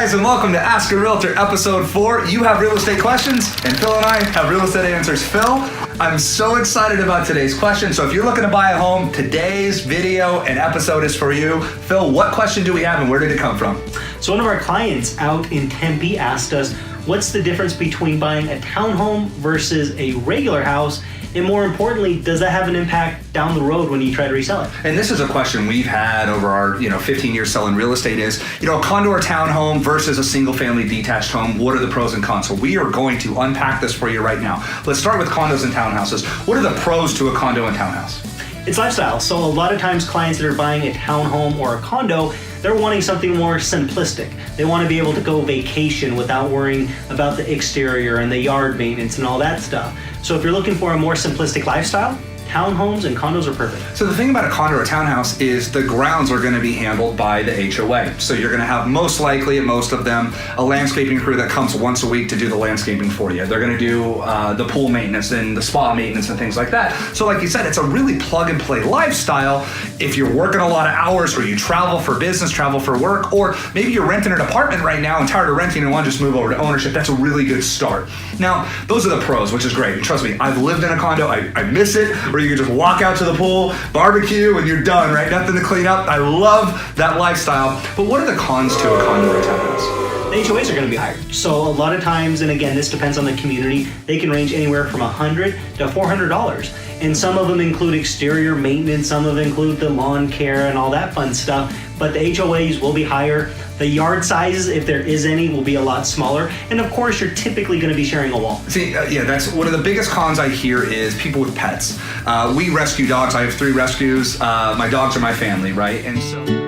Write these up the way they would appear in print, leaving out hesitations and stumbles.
guys, and welcome to Ask a Realtor episode 4. You have real estate questions, and Phil and I have real estate answers. Phil, I'm so excited about today's question. So if you're looking to buy a home, today's video and episode is for you. Phil, what question do we have and where did it come from? So one of our clients out in Tempe asked us, what's the difference between buying a townhome versus a regular house? And more importantly, does that have an impact down the road when you try to resell it? And this is a question we've had over our 15 years selling real estate is, a condo or townhome versus a single family detached home. What are the pros and cons? So we are going to unpack this for you right now. Let's start with condos and townhouses. What are the pros to a condo and townhouse? It's lifestyle. So a lot of times clients that are buying a townhome or a condo, they're wanting something more simplistic. They want to be able to go vacation without worrying about the exterior and the yard maintenance and all that stuff. So if you're looking for a more simplistic lifestyle, townhomes and condos are perfect. So the thing about a condo or a townhouse is the grounds are going to be handled by the HOA. So you're going to have most likely, at most of them, a landscaping crew that comes once a week to do the landscaping for you. They're going to do the pool maintenance and the spa maintenance and things like that. So like you said, it's a really plug and play lifestyle. If you're working a lot of hours or you travel for business, travel for work, or maybe you're renting an apartment right now and tired of renting and want to just move over to ownership, that's a really good start. Now, those are the pros, which is great. Trust me, I've lived in a condo. I miss it. Where you can just walk out to the pool, barbecue, and you're done, right? Nothing to clean up. I love that lifestyle. But what are the cons to a condo or a townhouse? The HOAs are going to be higher. So a lot of times, and again, this depends on the community, they can range anywhere from $100 to $400. And some of them include exterior maintenance, some of them include the lawn care and all that fun stuff. But the HOAs will be higher. The yard sizes, if there is any, will be a lot smaller. And of course, you're typically going to be sharing a wall. See, that's one of the biggest cons I hear is people with pets. We rescue dogs. I have 3 rescues. My dogs are my family, right? And so...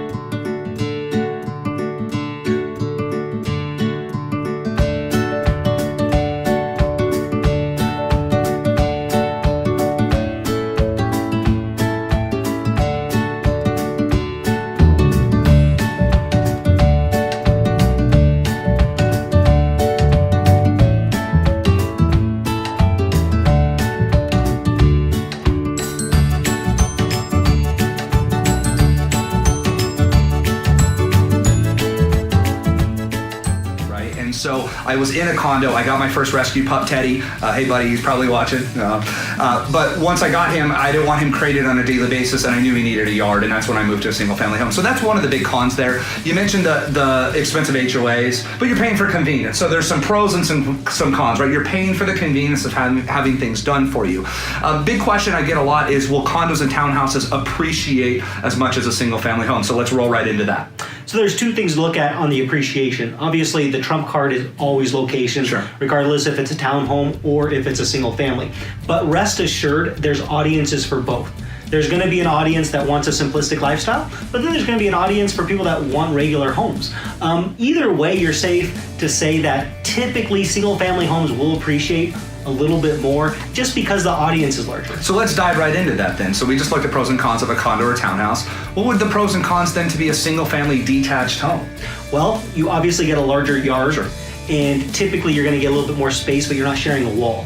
So I was in a condo. I got my first rescue pup, Teddy. Hey, buddy, he's probably watching. But once I got him, I didn't want him crated on a daily basis, and I knew he needed a yard, and that's when I moved to a single-family home. So that's one of the big cons there. You mentioned the expensive HOAs, but you're paying for convenience. So there's some pros and some cons, right? You're paying for the convenience of having things done for you. A big question I get a lot is, will condos and townhouses appreciate as much as a single-family home? So let's roll right into that. So there's 2 things to look at on the appreciation. Obviously, the trump card is always location, sure, regardless if it's a townhome or if it's a single family. But rest assured, there's audiences for both. There's going to be an audience that wants a simplistic lifestyle, but then there's going to be an audience for people that want regular homes. Either way, you're safe to say that typically single family homes will appreciate a little bit more just because the audience is larger. So let's dive right into that then. So we just looked at pros and cons of a condo or a townhouse. What would the pros and cons then to be a single family detached home? Well, you obviously get a larger yard, sure, and typically you're going to get a little bit more space, but you're not sharing a wall.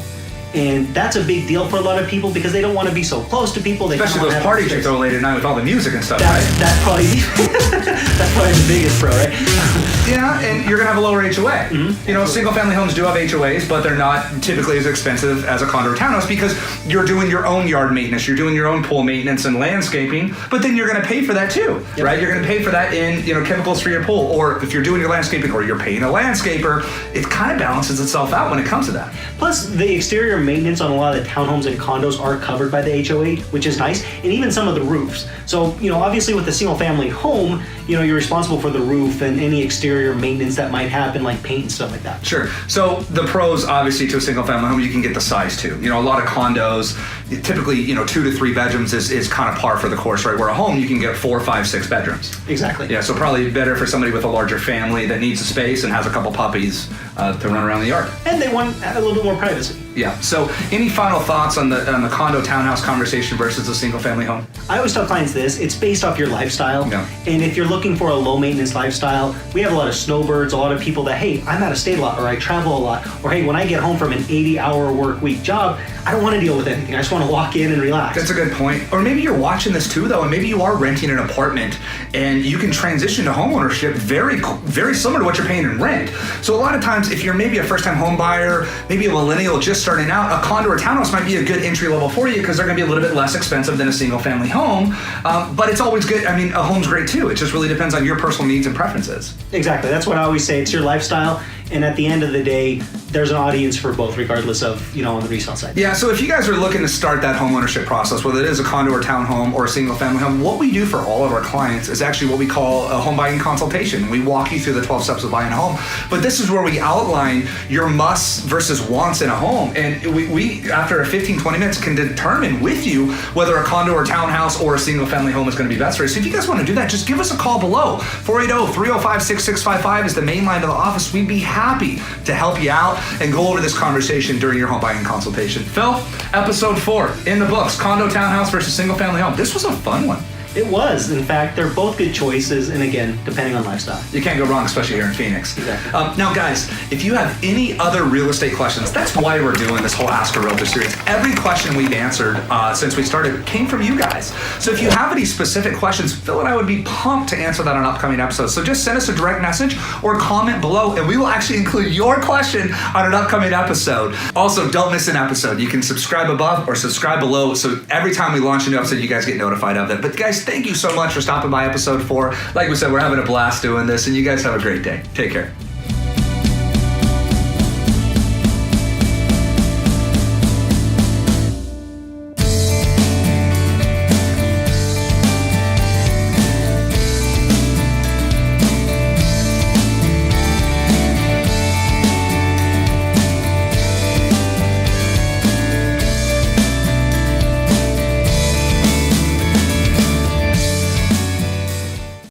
And that's a big deal for a lot of people because they don't want to be so close to people. Especially those parties you throw late at night with all the music and stuff, that's, right? That's probably the biggest pro, right? Yeah, and you're going to have a lower HOA. Mm-hmm. Single family homes do have HOAs, but they're not typically as expensive as a condo or townhouse because you're doing your own yard maintenance, you're doing your own pool maintenance and landscaping, but then you're going to pay for that too, yep, right? You're going to pay for that in chemicals for your pool, or if you're doing your landscaping or you're paying a landscaper, it kind of balances itself out when it comes to that. Plus, the exterior maintenance on a lot of the townhomes and condos are covered by the HOA, which is nice, and even some of the roofs. So, obviously with a single family home, you're responsible for the roof and any exterior maintenance that might happen, like paint and stuff like that. Sure. So the pros, obviously, to a single family home, you can get the size too. A lot of condos, typically, 2 to 3 bedrooms is kind of par for the course, right? Where a home, you can get 4, 5, 6 bedrooms. Exactly. Yeah, so probably better for somebody with a larger family that needs a space and has a couple puppies to run around the yard. And they want a little bit more privacy. Yeah. So, any final thoughts on the condo townhouse conversation versus a single family home? I always tell clients this: it's based off your lifestyle. Yeah. And if you're looking for a low maintenance lifestyle, we have a lot of snowbirds, a lot of people that, hey, I'm out of state a lot, or I travel a lot, or hey, when I get home from an 80-hour work week job, I don't want to deal with anything. I just want to walk in and relax. That's a good point. Or maybe you're watching this too, though, and maybe you are renting an apartment, and you can transition to homeownership very similar to what you're paying in rent. So a lot of times, if you're maybe a first-time home buyer, maybe a millennial just starting out, a condo or townhouse might be a good entry level for you because they're going to be a little bit less expensive than a single-family home. But it's always good. I mean, a home's great too. It just really depends on your personal needs and preferences. Exactly. That's what I always say. It's your lifestyle. And at the end of the day, there's an audience for both, regardless of, on the resale side. Yeah, so if you guys are looking to start that home ownership process, whether it is a condo or townhome or a single family home, what we do for all of our clients is actually what we call a home buying consultation. We walk you through the 12 steps of buying a home. But this is where we outline your musts versus wants in a home. And we after 15, 20 minutes, can determine with you whether a condo or townhouse or a single family home is going to be best for you. So if you guys want to do that, just give us a call below. 480-305-6655 is the main line to the office. We'd be happy to help you out and go over this conversation during your home buying consultation. Phil, episode 4 in the books, condo townhouse versus single family home. This was a fun one. It was. In fact, they're both good choices, and again, depending on lifestyle. You can't go wrong, especially here in Phoenix. Exactly. Now, guys, if you have any other real estate questions, that's why we're doing this whole Ask a Realtor series. Every question we've answered since we started came from you guys. So if you have any specific questions, Phil and I would be pumped to answer that on upcoming episodes. So just send us a direct message or comment below, and we will actually include your question on an upcoming episode. Also, don't miss an episode. You can subscribe above or subscribe below, so every time we launch a new episode, you guys get notified of it. But guys, thank you so much for stopping by episode 4. Like we said, we're having a blast doing this, and you guys have a great day. Take care.